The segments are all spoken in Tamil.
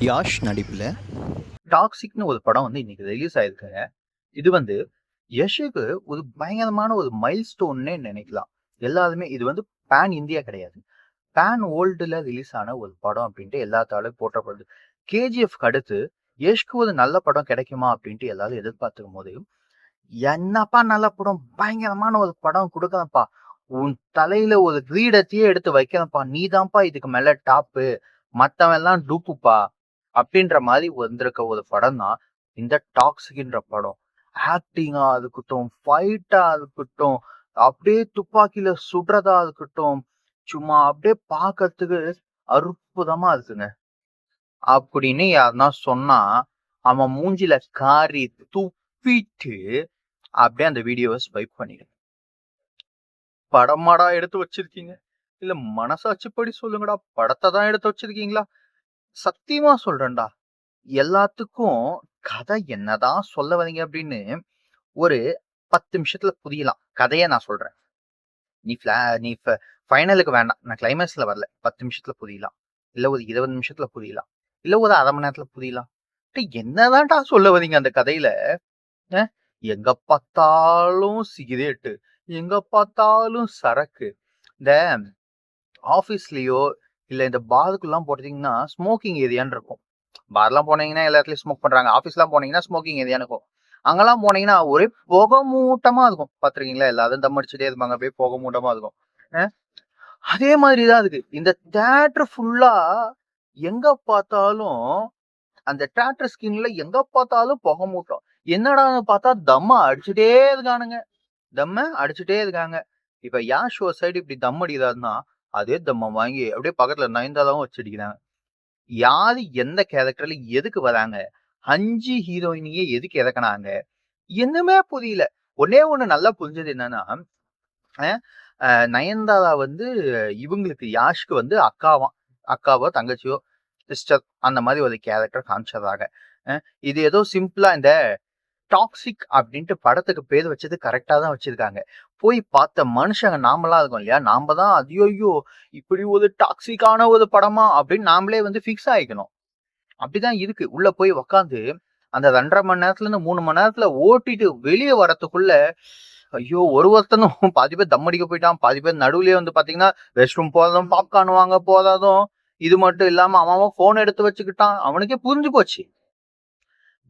யாஷ் நடிப்புல டாக்ஸிக்னு ஒரு படம் வந்து இன்னைக்கு ரிலீஸ் ஆயிருக்குங்க. இது வந்து யஷுக்கு ஒரு பயங்கரமான ஒரு மைல்ஸ்டோன்னே நினைக்கலாம். எல்லாருமே இது வந்து பேன் இந்தியா கிடையாது. பேன் வேர்ல்டுல ரிலீஸ் ஆன ஒரு படம் அப்படின்ட்டு எல்லாத்தாலும் போற்றப்படுது. கேஜிஎஃப்க்கு அடுத்து யஷ்க்கு ஒரு நல்ல படம் கிடைக்குமா அப்படின்ட்டு எல்லாரும் எதிர்பார்த்துக்கும் போது, என்னப்பா நல்ல படம், பயங்கரமான ஒரு படம் குடுக்குறேன்ப்பா, உன் தலையில ஒரு கிரீடத்தையே எடுத்து வைக்கிறேன்ப்பா, நீதான்ப்பா இதுக்கு மேல டாப்பு, மத்தவன் எல்லாம் டூப்புப்பா அப்படின்ற மாதிரி வந்திருக்க ஒரு படம் தான் இந்த டாக்ஸிக்ன்ற படம். ஆக்டிங்கா இருக்கட்டும், ஃபைட்டா இருக்கட்டும், அப்படியே துப்பாக்கியில சுடுறதா இருக்கட்டும், சும்மா அப்படியே பார்க்கறதுக்கு அற்புதமா இருக்குங்க. அப்படின்னு யாருன்னா சொன்னா, அவன் மூஞ்சில காரி துப்பிட்டு அப்படியே அந்த வீடியோவை ஸ்வைப் பண்ணிடுங்க. படமாடா எடுத்து வச்சிருக்கீங்க, இல்ல மனசாட்சிப்படி சொல்லுங்கடா, படத்தை தான் எடுத்து வச்சிருக்கீங்களா? சத்தியமா சொல்றேன்டா, எல்லாத்துக்கும் கதை என்னதான் சொல்ல வரீங்க அப்படின்னு ஒரு 10 நிமிஷத்துல புரியலாம். கதையை நான் சொல்றேன். நீ நீ ஃபைனலுக்கு வேண்டாம், நான் கிளைமேக்ஸ்ல வரல, 10 நிமிஷத்துல புரியலாம், இல்ல ஒரு 20 நிமிஷத்துல புரியலாம், இல்ல ஒரு அரை மணி நேரத்துல புரியலாம். என்னதான்டா சொல்ல வரீங்க அந்த கதையில? எங்க பார்த்தாலும் சிகரெட்டு, எங்க பார்த்தாலும் சரக்கு. இந்த ஆபீஸ்லயோ இல்ல இந்த பாருக்குலாம் போட்டீங்கன்னா ஸ்மோக்கிங் ஏரியான்னு இருக்கும். பார்லாம் போனீங்கன்னா எல்லா இடத்துலயும் ஸ்மோக் பண்றாங்க. ஆபீஸ்லாம் போனீங்கன்னா ஸ்மோக்கிங் ஏரியான்னு இருக்கும். அங்கெல்லாம் போனீங்கன்னா ஒரே புகை மூட்டமா இருக்கும். பாத்துருக்கீங்களா? எல்லாரும் தம் அடிச்சுட்டே இருப்பாங்க, அப்படியே புகை மூட்டமா இருக்கும். அஹ் அதே மாதிரிதான் இருக்கு இந்த தியேட்டர் ஃபுல்லா. எங்க பார்த்தாலும் அந்த தியேட்டர் ஸ்கிரீன்ல எங்க பார்த்தாலும் புகை மூட்டம். என்னடான்னு பார்த்தா தம்ம அடிச்சுட்டே இருக்கானுங்க. தம்ம அடிச்சுட்டே இருக்காங்க. இப்ப யாஷ் ஒரு சைடு இப்படி தம் அடிக்கிறாருன்னா, அதே தம்ம வாங்கி அப்படியே பக்கத்துல நயன்தாராவும் வச்சு அடிக்கிறாங்க. யாரு எந்த கேரக்டர்ல எதுக்கு வராங்க? 5 ஹீரோயினியே எதுக்கு இறக்குனாங்க? என்னமே புரியல. ஒண்ணே ஒண்ணு நல்லா புரிஞ்சது என்னன்னா, நயன்தாரா வந்து இவங்களுக்கு யாஷ்க்கு வந்து அக்காவோ தங்கச்சியோ சிஸ்டர் அந்த மாதிரி ஒரு கேரக்டர் காமிச்சதாக. இது ஏதோ சிம்பிளா இந்த டாக்ஸிக் அப்படின்ட்டு படத்துக்கு பேர் வச்சது கரெக்டா தான் வச்சிருக்காங்க. போய் பார்த்த மனுஷங்க நாமெல்லாம் இருக்கோம் இல்லையா, நாம தான் ஐயோ இப்படி ஒரு டாக்ஸிக்கான ஒரு படமா அப்படின்னு நாமளே வந்து ஃபிக்ஸ் ஆயிக்கணும். அப்படிதான் இருக்கு. உள்ள போய் உக்காந்து அந்த 2.5 மணி நேரத்துல இருந்து 3 மணி நேரத்துல ஓட்டிட்டு வெளியே வரத்துக்குள்ள ஐயோ ஒருத்தனும் பாதி பேர் தம் அடிக்க போயிட்டான், பாதி பேர் நடுவுலயே வந்து பாத்தீங்கன்னா ரெஸ்ட் ரூம் போறதும் பாப்கார்ன் வாங்க போறதும். இது மட்டும் இல்லாம அவன் போன் எடுத்து வச்சுக்கிட்டான். அவனுக்கே புரிஞ்சு போச்சு,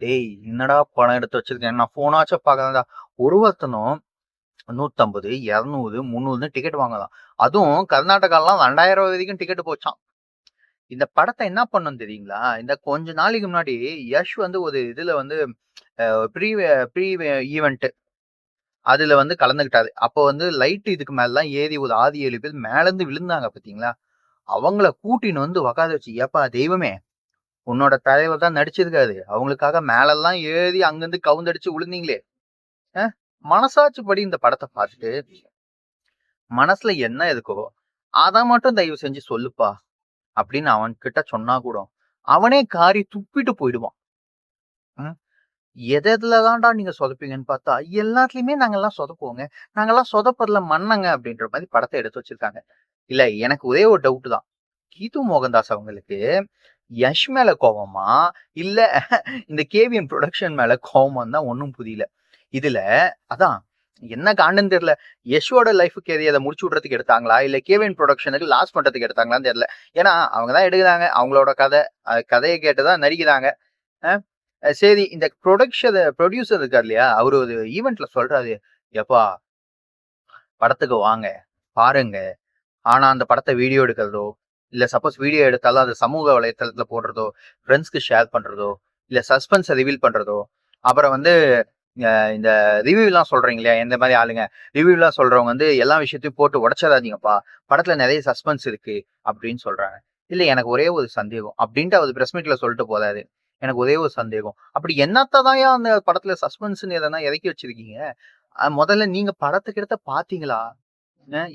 டேய் என்னடா படம் எடுத்து வச்சிருக்கேன், நான் போனாச்சும் பாக்கறேன்டா. ஒருத்தனும் 150, 200, 300 டிக்கெட் வாங்கலாம். அதுவும் கர்நாடகாலாம் 2000 வரைக்கும் டிக்கெட் போச்சான். இந்த படத்தை என்ன பண்ணும் தெரியுங்களா? இந்த கொஞ்ச நாளைக்கு முன்னாடி யஷ் வந்து ஒரு இதுல வந்து ப்ரீ ப்ரீ ஈவெண்ட் அதுல வந்து கலந்துகிட்டாரு. அப்போ வந்து லைட் இதுக்கு மேலாம் ஏறி ஒரு 6, 7 பேர் மேல இருந்து விழுந்தாங்க பாத்தீங்களா? அவங்கள கூட்டின்னு வந்து உக்கார வச்சு, ஏப்பா தெய்வமே, உன்னோட தலைவர் தான் நடிச்சிருக்காரு, அவங்களுக்காக மேலெல்லாம் ஏறி அங்கிருந்து கவுந்தடிச்சு விழுந்தீங்களே, மனசாட்சிப்படி இந்த படத்தை பார்த்துட்டு மனசுல என்ன இருக்கோ அதை மட்டும் தயவு செஞ்சு சொல்லுப்பா அப்படின்னு அவன் கிட்ட சொன்னா கூட அவனே காரி துப்பிட்டு போயிடுவான். எதுலதான்டா நீங்க சொதப்பீங்கன்னு பார்த்தா எல்லாத்துலயுமே நாங்கெல்லாம் சொதப்புவோங்க, நாங்கெல்லாம் சொதப்பறதுல மன்னங்க அப்படின்ற மாதிரி படத்தை எடுத்து வச்சிருக்காங்க. இல்ல எனக்கு ஒரே ஒரு டவுட் தான், கீது மோகன்தாஸ் அவங்களுக்கு யஷ் மேல கோவமா இல்ல இந்த கேவிஎம் ப்ரொடக்ஷன் மேல கோவம் தான் ஒன்னும் புரியல. இதுல அதான் என்ன காண்டுன்னு தெரியல. யஷோட லைஃப் கேரியரை முடிச்சு விடுறதுக்கு எடுத்தாங்களா இல்ல கேவிஎன் ப்ரொடக்ஷனுக்கு லாஸ் பண்றதுக்கு எடுத்தாங்களான்னு தெரியல. ஏன்னா அவங்கதான் எடுக்கிறாங்க, அவங்களோட கதையை கேட்டுதான் நடிக்கிறாங்க. சரி, இந்த ப்ரொடியூசர் இருக்கார் இல்லையா, அவரு ஒரு ஈவெண்ட்ல சொல்றாரு, எப்பா படத்துக்கு வாங்க பாருங்க, ஆனா அந்த படத்தை வீடியோ எடுக்கிறதோ இல்ல சப்போஸ் வீடியோ எடுத்தாலும் அது சமூக வலைத்தளத்துல போடுறதோ, ஃப்ரெண்ட்ஸ்க்கு ஷேர் பண்றதோ இல்ல சஸ்பென்ஸை ரிவீல் பண்றதோ, அப்புறம் வந்து இந்த ரிவ்யூ எல்லாம் சொல்றீங்க இல்லையா, எந்த மாதிரி ஆளுங்க ரிவ்யூ எல்லாம் சொல்றவங்க வந்து எல்லா விஷயத்தையும் போட்டு உடச்சிடாதீங்கப்பா, படத்துல நிறைய சஸ்பென்ஸ் இருக்கு அப்படின்னு சொல்றாங்க. இல்ல எனக்கு ஒரே ஒரு சந்தேகம் அப்படின்ட்டு அவர் பிரஸ் மீட்ல சொல்லிட்டு போறாரு. எனக்கு ஒரே ஒரு சந்தேகம், அப்படி என்னத்தான் அந்த படத்துல சஸ்பென்ஸ்ன்னு எதனா இறக்கி வச்சிருக்கீங்க? முதல்ல நீங்க படத்துக்கு எடுத்த பாத்தீங்களா?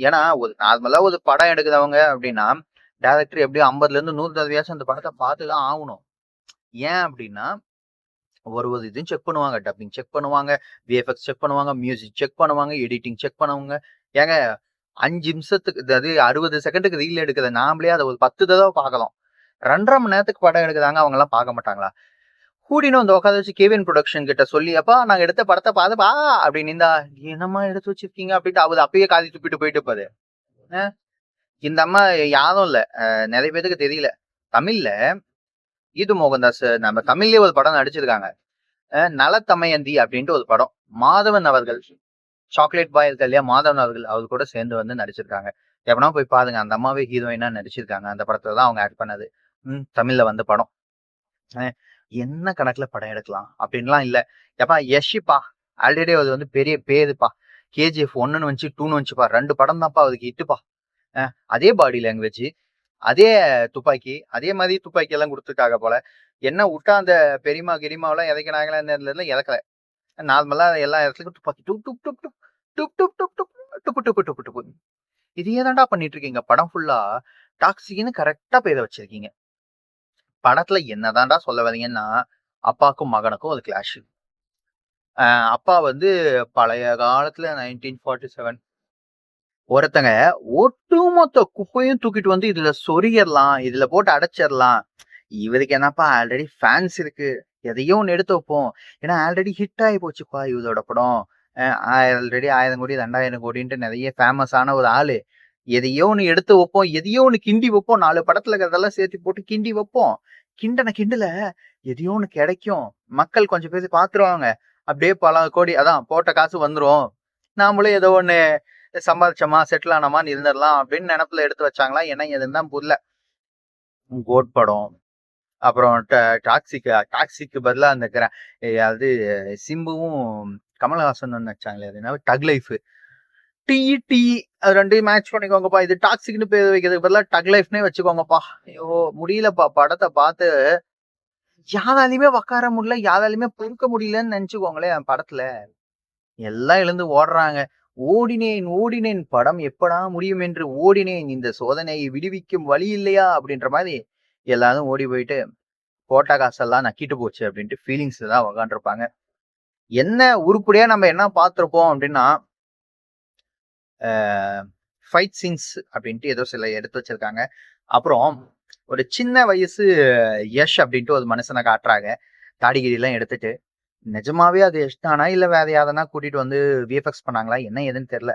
ஏன்னா ஒரு நார்மலா ஒரு படம் எடுக்கிறவங்க அப்படின்னா டேரக்டர் எப்படியும் 50ல இருந்து 100 தடவையாச்சும் அந்த படத்தை பார்த்துதான் ஆகணும். ஏன் அப்படின்னா ஒரு ஒரு இதையும் செக் பண்ணுவாங்க, டப்பிங் செக் பண்ணுவாங்க, விஎஃப்எக்ஸ் செக் பண்ணுவாங்க, மியூசிக் செக் பண்ணுவாங்க, எடிட்டிங் செக் பண்ணுவாங்க. ஏங்க 5 நிமிஷத்துக்கு, அதாவது 60 செகண்டுக்கு ரீல் எடுக்கிறத நாமளே அதை ஒரு 10 தடவை பார்க்கலாம். 2:30 மணி நேரத்துக்கு படம் எடுக்குறாங்க. அவங்கலாம் பார்க்க மாட்டாங்களா? கூடின்னு வந்து உட்கார வச்சு கேவின் புரொடக்ஷன் கிட்ட சொல்லி, "அப்பா நாங்க எடுத்த படத்த பாருப்பா" அப்படின்னு இருந்தா, "என்னம்மா எடுத்து வச்சிருக்கீங்க?" அப்படின்ட்டு அவரு அப்பயே காரி துப்பிட்டு போயிட்டு இருப்பாரு. அ இந்த அம்மா யாரும் இல்ல. நெறைய பேத்துக்கு தெரியல. தமிழ்ல கீது மோகன்தாஸ் நம்ம தமிழ்லயே ஒரு படம் நடிச்சிருக்காங்க. நலதமயந்தி அப்படின்ட்டு ஒரு படம். மாதவன் அவர்கள், சாக்லேட் பாய் இருக்கா இல்லையா? மாதவன் அவர்கள் அவர் கூட சேர்ந்து வந்து நடிச்சிருக்காங்க. எவனா போய் பாருங்க. அந்த அம்மாவே ஹீரோயினா நடிச்சிருக்காங்க. அந்த படத்துல தான் அவங்க ஆக்ட் பண்ணது. தமிழ்ல வந்த படம். அ என்ன கணக்குல படம் எடுக்கலாம்? அப்படின்லாம் இல்ல. எப்பா யஷ்ப்பா ஆல்ரெடி அது வந்து பெரிய பேருப்பா. கேஜிஎஃப் 1ன்னு வந்துச்சு, 2ன்னு வந்துச்சுப்பா. 2 படம் தான்ப்பா அவருக்கு ஹிட்டுப்பா. அதே பாடி லாங்குவேஜ், அதே துப்பாக்கி, அதே மாரி துப்பாக்கி எல்லாம் குடுத்துருக்காங்க போல. என்ன வுட்டா அந்த பெரியம்மா, கிரியம்மாவெல்லாம் இறக்குனாங்களான்னு தெரியல. இறக்கல. நார்மலா எல்லா இடத்துலயும் துப்பாக்கி டுப் டுப் டுப் டுப் டுப் டுப் டுப் டுப் டுப்பு டுப்பு டுப்பு டுப்பு. இதையே தான்டா பண்ணிட்டு இருக்கீங்க. படம் ஃபுல்லா டாக்ஸிக்ன்னு கரெக்ட்டா பேர வச்சிருக்கீங்க. படத்துல என்னதான்டா சொல்ல வர்றீங்கன்னா, அப்பாக்கும் மகனுக்கும் ஒரு கிளாஷ். அ அப்பா வந்து பழைய காலத்துல 1947 ஒருத்தங்க ஒட்டுமொத்த குப்பையும் தூக்கிட்டு வந்து இதுல சொருகிரலாம். இதுல போட்டு அடைச்சிரலாம். இவருக்கு என்னப்பா ஆல்ரெடி ஃபேன்ஸ் இருக்கு. எதையோ ஒண்ணு எடுத்து வைப்போம். ஏன்னா ஆல்ரெடி ஹிட் ஆயி போச்சுப்பா இவரோட படம். அ ஆல்ரெடி 1000 கோடி, 2000 கோடின்ட்டு நெறைய ஃபேமஸான ஒரு ஆளு. எதையோ ஒண்ணு எடுத்து வைப்போம். எதையோ ஒண்ணு கிண்டி வைப்போம். 4 படத்துல இருக்கிறதெல்லாம் சேர்த்து போட்டு கிண்டி வைப்போம். கிண்டுன கிண்டுல எதையோ ஒண்ணு கிடைக்கும். மக்கள் கொஞ்சம் பேர் பார்த்துருவாங்க. அப்படியே பல கோடி அதான் போட்ட காசு வந்துரும். நாமளும் ஏதோ ஒண்ணு சம்பாதிச்சோமா, செட்டில் ஆனோமான்னு இருந்துடலாம் அப்படின்னு நெனப்புல எடுத்து வச்சாங்களா? என்ன ஏதுன்னு தான் புரியல. கோட் படம், அப்புறம் டாக்ஸிக்கு பதிலா அந்த அது சிம்புவும் கமலஹாசனும் நடிச்சாங்களே அது என்ன டக் லைஃப். டி டி அது 2யும் மேட்ச் பண்ணிக்கோங்கப்பா. இது டாக்ஸிக்ன்னு பேர் வைக்கிறதுக்கு பதிலா டக் லைஃப்னே வச்சுக்கோங்கப்பா. ஐயோ! முடியலப்பா. படத்த பார்த்து யாராலையுமே உட்கார முடியல, யாராலையுமே பொறுக்க முடியலன்னு நெனச்சுக்கோங்களேன் படத்துல. எல்லாம் எழுந்து ஓடுறாங்க. ஓடினேன் ஓடினேன் படம் எப்படா முடியும் என்று ஓடினேன். இந்த சோதனையை விடுவிக்கும் வழி இல்லையா? அப்படின்ற மாரி எல்லாரும் ஓடி போயிட்டு, போட்ட காசெல்லாம் நக்கிட்டு போச்சு அப்படின்ட்டு ஃபீலிங்ஸ்ல தான் உக்காந்துருப்பாங்க. என்ன உருப்படியா நம்ம என்ன பார்த்திருப்போம் அப்படின்னா, ஆ ஃபைட் சீன்ஸ் அப்படின்ட்டு ஏதோ சில எடுத்து வச்சிருக்காங்க. அப்புறம் ஒரு சின்ன வயசு யஷ் அப்படின்ட்டு ஒரு மனுஷன காட்டுறாங்க. தாடி கீடிலாம் எடுத்துட்டு. நிஜமாவே அது யஷ் தானா? இல்ல வேற யாரனா கூட்டிட்டு வந்து விஎஃப்எக்ஸ் பண்ணாங்களா? என்ன ஏதுன்னு தெரியல.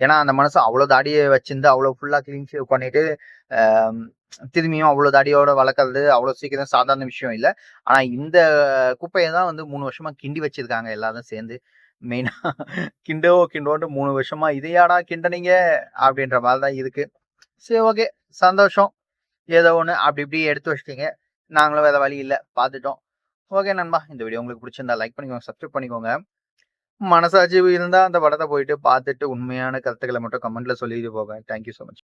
ஏன்னா, அந்த மனுஷன் அவ்ளோ தாடிய வச்சிருந்து, அவ்ளோ ஃபுல்லா கிளீன் ஷேவ் பண்ணிட்டு, அ திரும்பியும் அவ்ளோ தாடியோட வளர்க்கறது அவ்ளோ சீக்கிரம் சாதாரண விஷயம் இல்ல. ஆனா, இந்த குப்பைய தான் வந்து 3 வருஷமா கிண்டி வச்சிருக்காங்க எல்லாரும் சேர்ந்து. மெயினா கிண்டோன்ட்டு 3 வருஷமா "இதையாடா கிண்டுனீங்க?" அப்படின்ற மாரி தான் இருக்கு. சரி ஓகே. சந்தோஷம். ஏதோ ஒண்ணு அப்படி இப்படி எடுத்து வச்சுட்டீங்க. நாங்களும் வேற வழி இல்ல. பார்த்துட்டோம். ஓகே நண்பா. இந்த வீடியோ உங்களுக்கு பிடிச்சிருந்தா லைக் பண்ணிக்கோங்க, சப்ஸ்கிரைப் பண்ணிக்கோங்க. மனசாட்சி இருந்தா அந்த படத்த போயிட்டு பார்த்துட்டு உண்மையான கருத்துக்கள மட்டும் கமெண்ட்ல சொல்லிட்டு போங்க. Thank you so much.